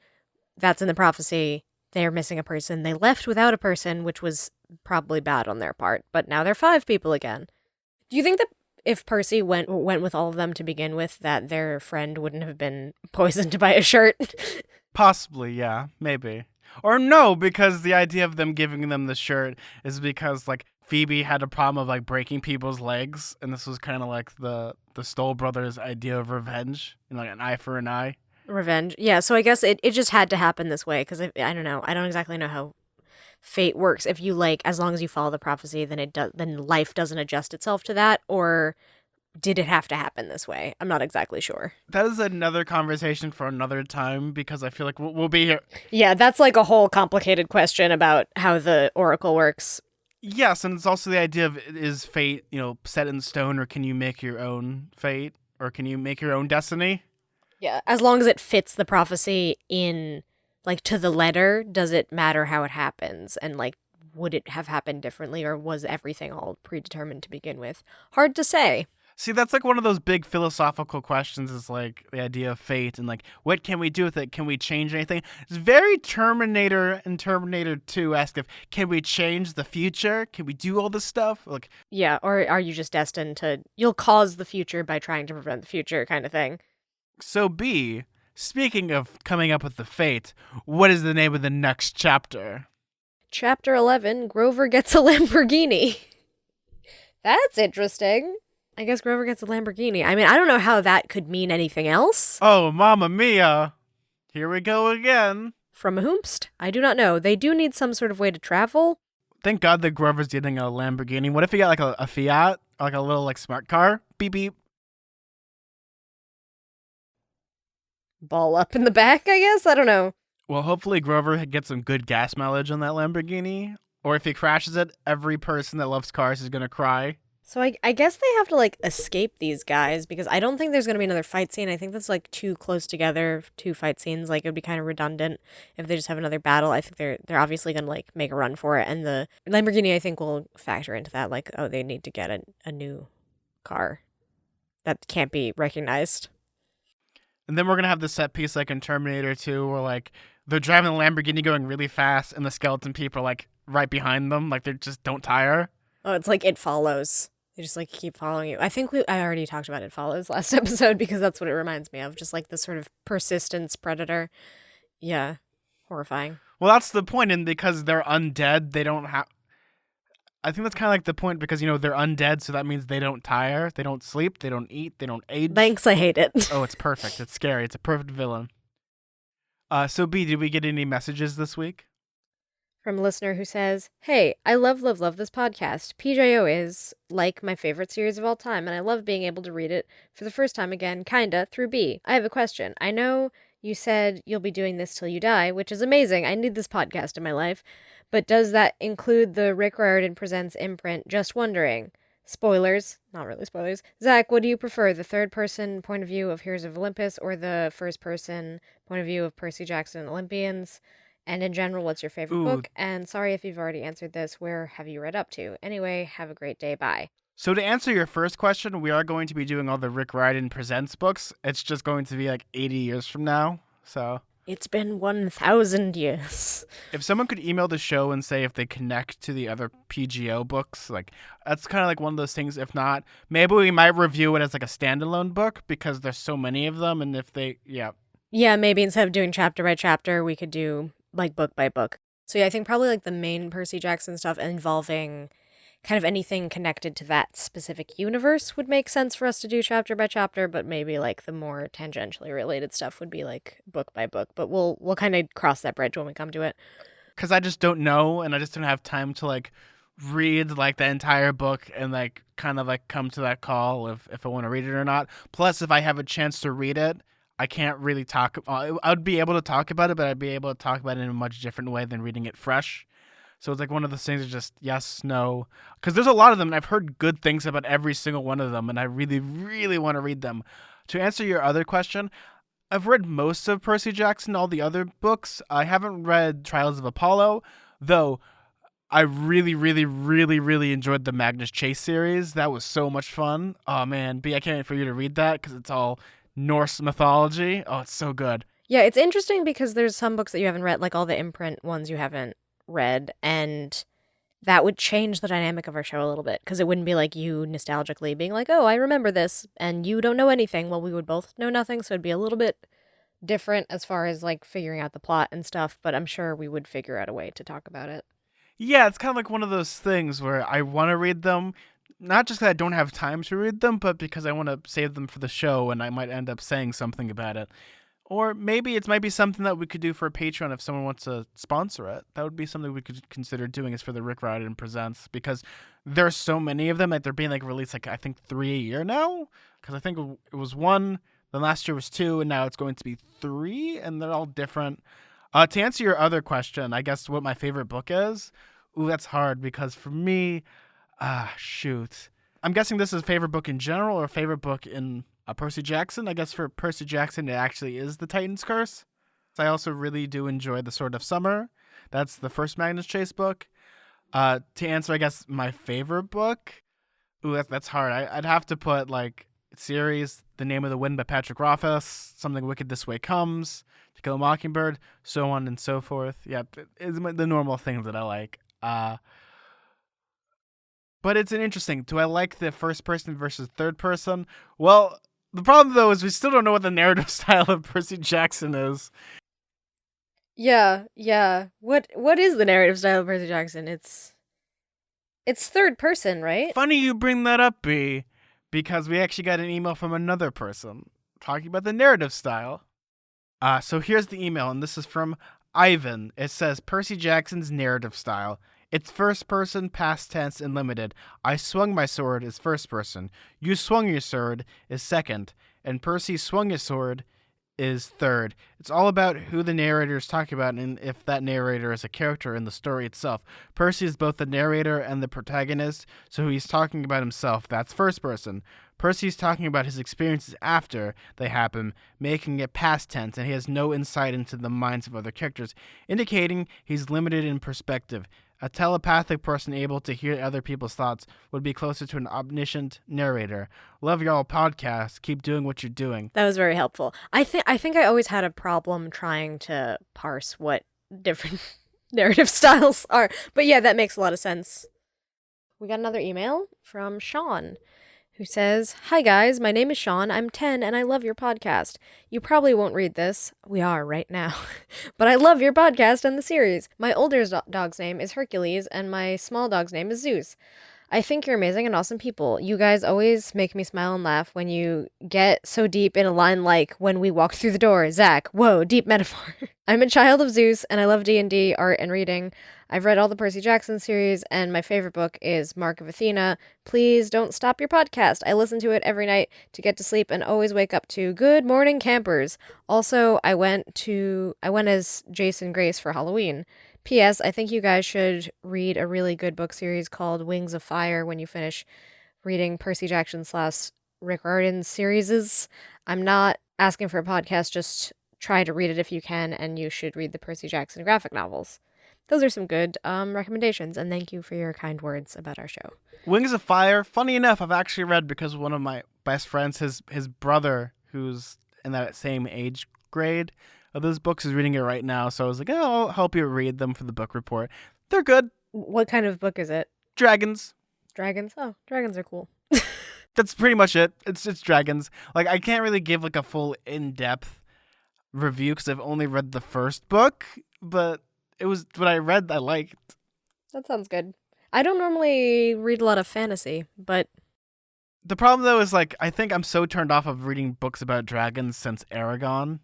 that's in the prophecy. They are missing a person. They left without a person, which was probably bad on their part. But now they're 5 people again. Do you think that if Percy went with all of them to begin with, that their friend wouldn't have been poisoned by a shirt? Possibly, yeah, maybe. Or no, because the idea of them giving them the shirt is because like Phoebe had a problem of like breaking people's legs, and this was kind of like the Stoll brothers' idea of revenge, like an eye for an eye. Revenge, yeah. So I guess it just had to happen this way, because I don't know. I don't exactly know how fate works. If you like, as long as you follow the prophecy, then then life doesn't adjust itself to that, or did it have to happen this way? I'm not exactly sure. That is another conversation for another time, because I feel like we'll be here. Yeah, that's like a whole complicated question about how the Oracle works. Yes, and it's also the idea of, is fate, set in stone, or can you make your own fate, or can you make your own destiny? Yeah, as long as it fits the prophecy in, like, to the letter, does it matter how it happens? And, like, would it have happened differently, or was everything all predetermined to begin with? Hard to say. See, that's like one of those big philosophical questions is like the idea of fate and like what can we do with it? Can we change anything? It's very Terminator and Terminator 2 ask if can we change the future? Can we do all this stuff? Like Yeah, or are you just destined to, you'll cause the future by trying to prevent the future kind of thing. so B, speaking of coming up with the fate, what is the name of the next chapter? Chapter 11, Grover gets a Lamborghini. That's interesting. I guess Grover gets a Lamborghini. I mean, I don't know how that could mean anything else. Oh, Mamma Mia. Here we go again. From whomst? I do not know. They do need some sort of way to travel. Thank God that Grover's getting a Lamborghini. What if he got like a Fiat? Like a little like smart car? Beep beep. Ball up in the back, I guess? I don't know. Well, hopefully Grover gets some good gas mileage on that Lamborghini. Or if he crashes it, every person that loves cars is going to cry. So I guess they have to, like, escape these guys, because I don't think there's going to be another fight scene. I think that's, like, too close together, two fight scenes. Like, it would be kind of redundant if they just have another battle. I think they're obviously going to, like, make a run for it. And the Lamborghini, I think, will factor into that. Like, oh, they need to get a new car that can't be recognized. And then we're going to have the set piece like in Terminator 2 where, like, they're driving the Lamborghini going really fast and the skeleton people are, like, right behind them. Like, they just don't tire. Oh, it's like It Follows. They just, like, keep following you. I think I already talked about It Follows last episode because that's what it reminds me of. Just, like, this sort of persistence predator. Yeah. Horrifying. Well, that's the point. And because they're undead, they don't have... I think that's kind of like the point because, you know, they're undead, so that means they don't tire, they don't sleep, they don't eat, they don't age. Thanks, I hate it. Oh, it's perfect. It's scary. It's a perfect villain. So, B, did we get any messages this week? From a listener who says, "Hey, I love this podcast. PJO is, like, my favorite series of all time, and I love being able to read it for the first time again, kinda, through B. I have a question. I know you said you'll be doing this till you die, which is amazing. I need this podcast in my life. But does that include the Rick Riordan Presents imprint? Just wondering. Spoilers. Not really spoilers. Zach, what do you prefer, the third-person point of view of Heroes of Olympus or the first-person point of view of Percy Jackson and Olympians? And in general, what's your favorite book? And sorry if you've already answered this. Where have you read up to? Anyway, have a great day. Bye." So to answer your first question, we are going to be doing all the Rick Riordan Presents books. It's just going to be like 80 years from now. So it's been 1,000 years. If someone could email the show and say if they connect to the other PGO books, like that's kind of like one of those things. If not, maybe we might review it as like a standalone book because there's so many of them. And if they, Yeah, maybe instead of doing chapter by chapter, we could do like book by book. So yeah, I think probably like the main Percy Jackson stuff involving kind of anything connected to that specific universe would make sense for us to do chapter by chapter, but maybe like the more tangentially related stuff would be like book by book. But we'll kind of cross that bridge when we come to it. Because I just don't know, and I just don't have time to like read like the entire book and like kind of like come to that call if I want to read it or not. Plus, if I have a chance to read it, I can't really talk. I would be able to talk about it, but I'd be able to talk about it in a much different way than reading it fresh. So it's like one of those things of just yes, no. Because there's a lot of them, and I've heard good things about every single one of them, and I really, really want to read them. To answer your other question, I've read most of Percy Jackson, all the other books. I haven't read Trials of Apollo, though I really, really, really, really enjoyed the Magnus Chase series. That was so much fun. Oh, man. B, I can't wait for you to read that because it's all Norse mythology. Oh, it's so good. Yeah, it's interesting because there's some books that you haven't read, like all the imprint ones you haven't read, and that would change the dynamic of our show a little bit because it wouldn't be like you nostalgically being like, oh, I remember this, and you don't know anything. Well, we would both know nothing, so it'd be a little bit different as far as like figuring out the plot and stuff, but I'm sure we would figure out a way to talk about it. Yeah, it's kind of like one of those things where I want to read them, not just because I don't have time to read them, but because I want to save them for the show and I might end up saying something about it. Or maybe it might be something that we could do for a Patreon if someone wants to sponsor it. That would be something we could consider doing is for the Rick Riordan Presents because there's so many of them that they're being like released like I think 3 a year now. Because I think it was 1, then last year was 2, and now it's going to be 3, and they're all different. To answer your other question, I guess what my favorite book is. Ooh, that's hard because for me, shoot. I'm guessing this is a favorite book in general or a favorite book in Percy Jackson. I guess for Percy Jackson, it actually is The Titan's Curse. I also really do enjoy The Sword of Summer. That's the first Magnus Chase book. To answer, I guess, my favorite book, Ooh, that's hard. I'd have to put like series, The Name of the Wind by Patrick Rothfuss, Something Wicked This Way Comes, To Kill a Mockingbird, so on and so forth. Yeah, it's the normal things that I like. But it's an interesting. Do I like the first person versus third person? Well, the problem though is we still don't know what the narrative style of Percy Jackson is. Yeah. What is the narrative style of Percy Jackson? It's third person, right? Funny you bring that up, B, because we actually got an email from another person talking about the narrative style. So here's the email, and this is from Ivan. It says Percy Jackson's narrative style. It's first person, past tense, and limited. I swung my sword is first person. You swung your sword is second. And Percy swung his sword is third. It's all about who the narrator is talking about and if that narrator is a character in the story itself. Percy is both the narrator and the protagonist, so he's talking about himself. That's first person. Percy's talking about his experiences after they happen, making it past tense, and he has no insight into the minds of other characters, indicating he's limited in perspective. A telepathic person able to hear other people's thoughts would be closer to an omniscient narrator. Love y'all podcast. Keep doing what you're doing. That was very helpful. I think I always had a problem trying to parse what different narrative styles are. But yeah, that makes a lot of sense. We got another email from Sean, who says, "Hi guys, my name is Sean. I'm 10 and I love your podcast. You probably won't read this. We are right now. But I love your podcast and the series. My older dog's name is Hercules and my small dog's name is Zeus. I think you're amazing and awesome people. You guys always make me smile and laugh when you get so deep in a line like, when we walk through the door, Zach, whoa, deep metaphor. I'm a child of Zeus and I love D&D, art, and reading. I've read all the Percy Jackson series and my favorite book is Mark of Athena. Please don't stop your podcast. I listen to it every night to get to sleep and always wake up to Good Morning Campers. Also, I went as Jason Grace for Halloween. P.S. I think you guys should read a really good book series called Wings of Fire when you finish reading Percy Jackson / Rick Riordan series. I'm not asking for a podcast, just try to read it if you can, and you should read the Percy Jackson graphic novels. Those are some good recommendations, and thank you for your kind words about our show. Wings of Fire, funny enough, I've actually read because one of my best friends, his brother, who's in that same age grade of those books, is reading it right now. So I was like, oh, I'll help you read them for the book report. They're good. What kind of book is it? Dragons. Dragons? Oh, dragons are cool. That's pretty much it. It's dragons. Like, I can't really give like a full in-depth review because I've only read the first book, but it was what I read I liked. That sounds good. I don't normally read a lot of fantasy, but the problem though is like I think I'm so turned off of reading books about dragons since Aragon.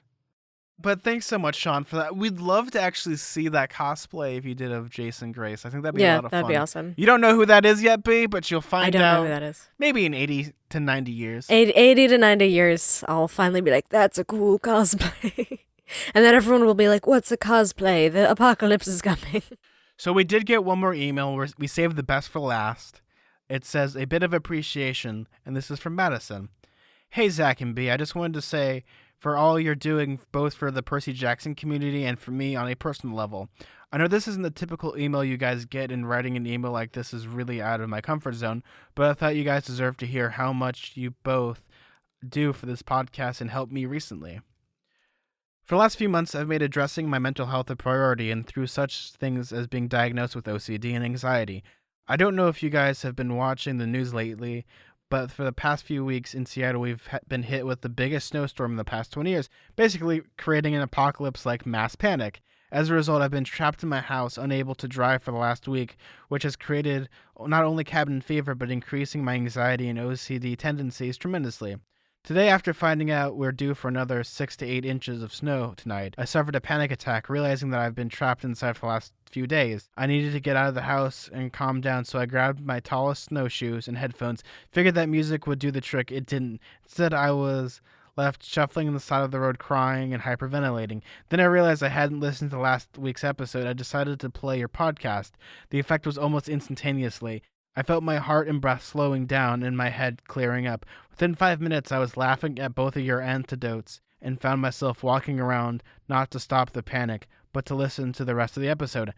But thanks so much, Sean, for that. We'd love to actually see that cosplay if you did of Jason Grace. I think that'd be a lot of fun. Yeah, that'd be awesome. You don't know who that is yet, B, but you'll find out. I don't know who that is. Maybe in 80 to 90 years. 80 to 90 years, I'll finally be like, that's a cool cosplay. And then everyone will be like, what's a cosplay? The apocalypse is coming. So we did get one more email where we saved the best for last. It says, a bit of appreciation, and this is from Madison. Hey, Zack and B, I just wanted to say, for all you're doing both for the Percy Jackson community and for me on a personal level. I know this isn't the typical email you guys get, and writing an email like this is really out of my comfort zone, but I thought you guys deserve to hear how much you both do for this podcast and helped me recently. For the last few months, I've made addressing my mental health a priority, and through such things as being diagnosed with OCD and anxiety. I don't know if you guys have been watching the news lately, but for the past few weeks in Seattle, we've been hit with the biggest snowstorm in the past 20 years, basically creating an apocalypse-like mass panic. As a result, I've been trapped in my house, unable to drive for the last week, which has created not only cabin fever, but increasing my anxiety and OCD tendencies tremendously. Today, after finding out we're due for another 6 to 8 inches of snow tonight, I suffered a panic attack, realizing that I've been trapped inside for the last few days. I needed to get out of the house and calm down, so I grabbed my tallest snowshoes and headphones, figured that music would do the trick. It didn't. Instead, I was left shuffling on the side of the road, crying and hyperventilating. Then I realized I hadn't listened to last week's episode. I decided to play your podcast. The effect was almost instantaneously. I felt my heart and breath slowing down and my head clearing up. Within 5 minutes, I was laughing at both of your antidotes and found myself walking around, not to stop the panic, but to listen to the rest of the episode.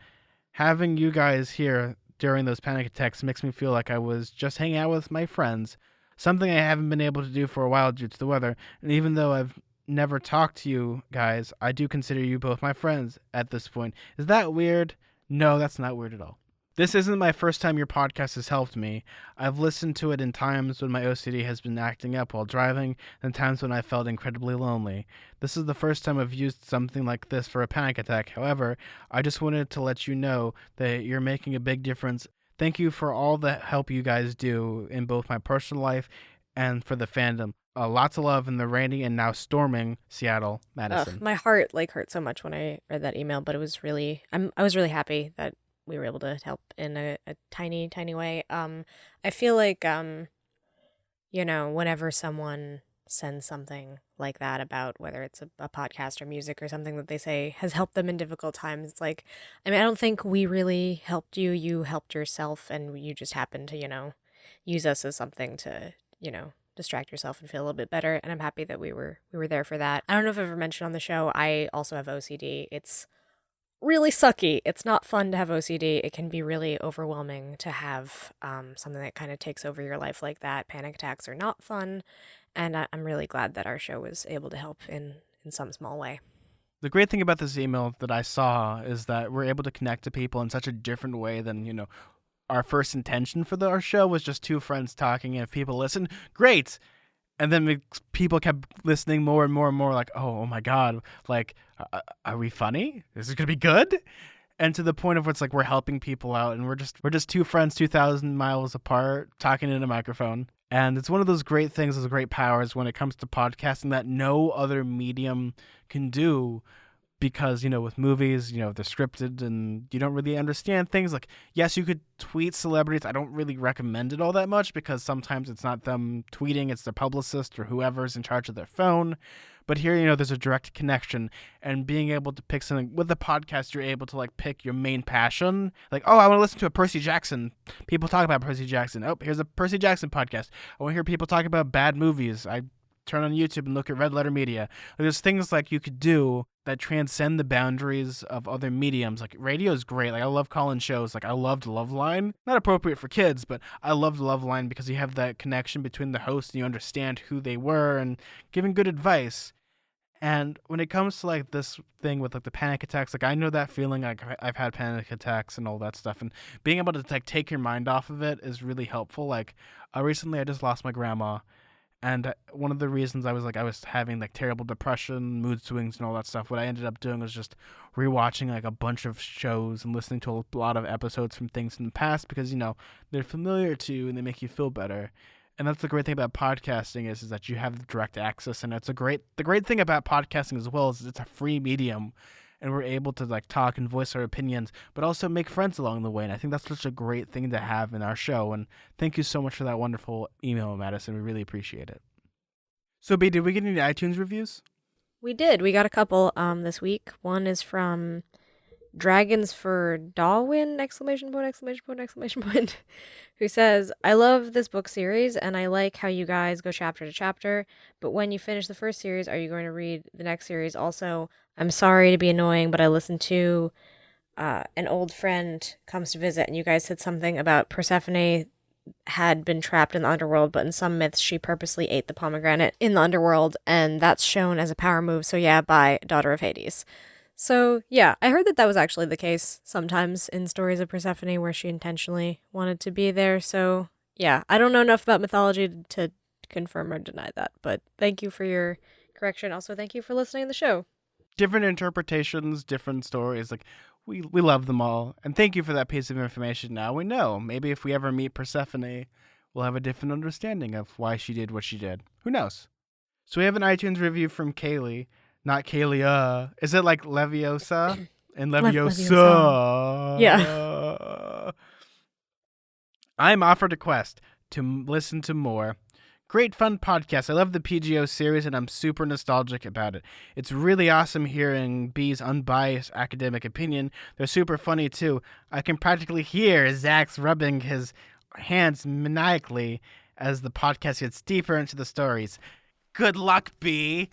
Having you guys here during those panic attacks makes me feel like I was just hanging out with my friends, something I haven't been able to do for a while due to the weather. And even though I've never talked to you guys, I do consider you both my friends at this point. Is that weird? No, that's not weird at all. This isn't my first time your podcast has helped me. I've listened to it in times when my OCD has been acting up while driving, and times when I felt incredibly lonely. This is the first time I've used something like this for a panic attack. However, I just wanted to let you know that you're making a big difference. Thank you for all the help you guys do in both my personal life and for the fandom. Lots of love in the rainy and now storming Seattle, Madison. My heart hurt so much when I read that email, but it was really I was really happy that we were able to help in a tiny way. I feel like whenever someone sends something like that about whether it's a podcast or music or something that they say has helped them in difficult times, it's like, I mean, I don't think we really helped you. You helped yourself, and you just happened to use us as something to distract yourself and feel a little bit better. And I'm happy that we were there for that. I don't know if I've ever mentioned on the show, I also have OCD. It's really sucky. It's not fun to have OCD. It can be really overwhelming to have something that kind of takes over your life like that. Panic attacks are not fun, and I'm really glad that our show was able to help in some small way. The great thing about this email that I saw is that we're able to connect to people in such a different way than, our first intention for our show was just two friends talking, and if people listen, great. And then people kept listening more and more and more, like, oh my God, like, are we funny? Is it going to be good? And to the point of where it's like we're helping people out, and we're just two friends 2,000 miles apart talking in a microphone. And it's one of those great things, those great powers when it comes to podcasting that no other medium can do. Because, with movies, they're scripted and you don't really understand things. Like, yes, you could tweet celebrities. I don't really recommend it all that much because sometimes it's not them tweeting, it's their publicist or whoever's in charge of their phone. But here, there's a direct connection, and being able to pick something with the podcast, you're able to pick your main passion. Like, oh, I want to listen to a Percy Jackson. People talk about Percy Jackson. Oh, here's a Percy Jackson podcast. I want to hear people talk about bad movies. I turn on YouTube and look at Red Letter Media. There's things like you could do that transcend the boundaries of other mediums. Like, radio is great. Like, I love calling shows. Like, I loved Loveline. Not appropriate for kids, but I loved Loveline because you have that connection between the hosts and you understand who they were and giving good advice. And when it comes to this thing with the panic attacks, I know that feeling. I've had panic attacks and all that stuff, and being able to take your mind off of it is really helpful. Recently I just lost my grandma. And one of the reasons I was having terrible depression, mood swings, and all that stuff, what I ended up doing was just rewatching a bunch of shows and listening to a lot of episodes from things in the past because, they're familiar to you and they make you feel better. And that's the great thing about podcasting is that you have direct access. And the great thing about podcasting as well is it's a free medium. And we're able to talk and voice our opinions, but also make friends along the way. And I think that's such a great thing to have in our show. And thank you so much for that wonderful email, Madison. We really appreciate it. So, B, did we get any iTunes reviews? We did. We got a couple this week. One is from Dragons for Darwin, ! Who says, I love this book series and I like how you guys go chapter to chapter, but when you finish the first series, are you going to read the next series? Also, I'm sorry to be annoying, but I listened to an old friend comes to visit and you guys said something about Persephone had been trapped in the underworld, but in some myths she purposely ate the pomegranate in the underworld, and that's shown as a power move. So yeah, bye, daughter of Hades. So yeah, I heard that was actually the case sometimes in stories of Persephone where she intentionally wanted to be there. So yeah, I don't know enough about mythology to confirm or deny that, but thank you for your correction. Also, thank you for listening to the show. Different interpretations, different stories. We love them all. And thank you for that piece of information. Now we know. Maybe if we ever meet Persephone, we'll have a different understanding of why she did what she did. Who knows? So we have an iTunes review from Kaylee. Not Kaylee. Is it Leviosa? And Leviosa. Yeah. I'm offered a quest to listen to more. Great fun podcast. I love the PGO series and I'm super nostalgic about it. It's really awesome hearing B's unbiased academic opinion. They're super funny too. I can practically hear Zach's rubbing his hands maniacally as the podcast gets deeper into the stories. Good luck, B.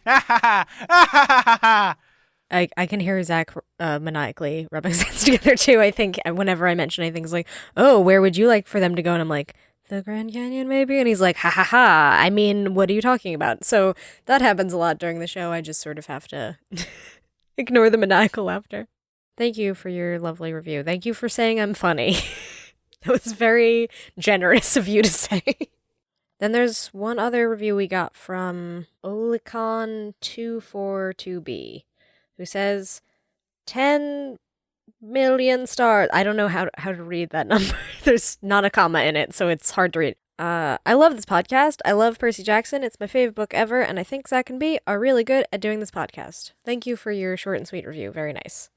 I can hear Zach maniacally rubbing his hands together too. I think whenever I mention anything, he's like, "Oh, where would you like for them to go?" And I'm like, "The Grand Canyon, maybe." And he's like, "Ha ha ha! I mean, what are you talking about?" So that happens a lot during the show. I just sort of have to ignore the maniacal laughter. Thank you for your lovely review. Thank you for saying I'm funny. That was very generous of you to say. Then there's one other review we got from Olicon242B, who says 10 million stars. I don't know how to read that number. There's not a comma in it, so it's hard to read. I love this podcast. I love Percy Jackson. It's my favorite book ever, and I think Zack and B are really good at doing this podcast. Thank you for your short and sweet review. Very nice.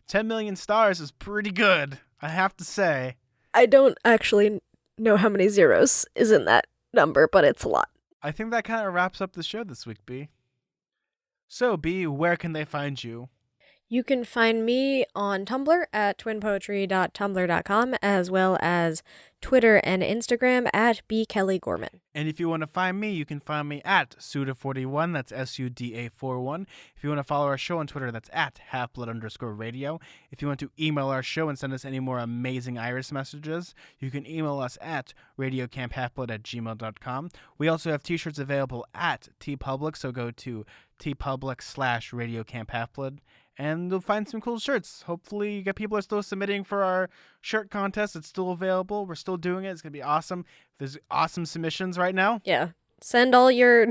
10 million stars is pretty good, I have to say. I don't actually know how many zeros is in that number, but it's a lot. I think that kind of wraps up the show this week, B. So, B, where can they find you? You can find me on Tumblr at twinpoetry.tumblr.com, as well as Twitter and Instagram at bkellygorman. And if you want to find me, you can find me at Suda41, that's SUDA41. If you want to follow our show on Twitter, that's at halfblood_radio. If you want to email our show and send us any more amazing Iris messages, you can email us at radiocamphhalfblood@gmail.com. We also have t-shirts available at TeePublic, so go to tpublic/radiocamphhalfblood. And you'll find some cool shirts. Hopefully, you get people are still submitting for our shirt contest. It's still available. We're still doing it. It's going to be awesome. There's awesome submissions right now. Yeah. Send all your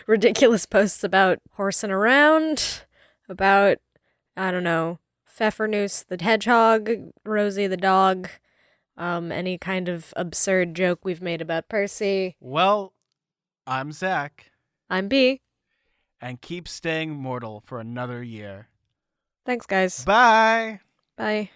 ridiculous posts about horsing around, about, I don't know, Pfeffernuss the hedgehog, Rosie the dog, any kind of absurd joke we've made about Percy. Well, I'm Zach. I'm B. And keep staying mortal for another year. Thanks, guys. Bye. Bye.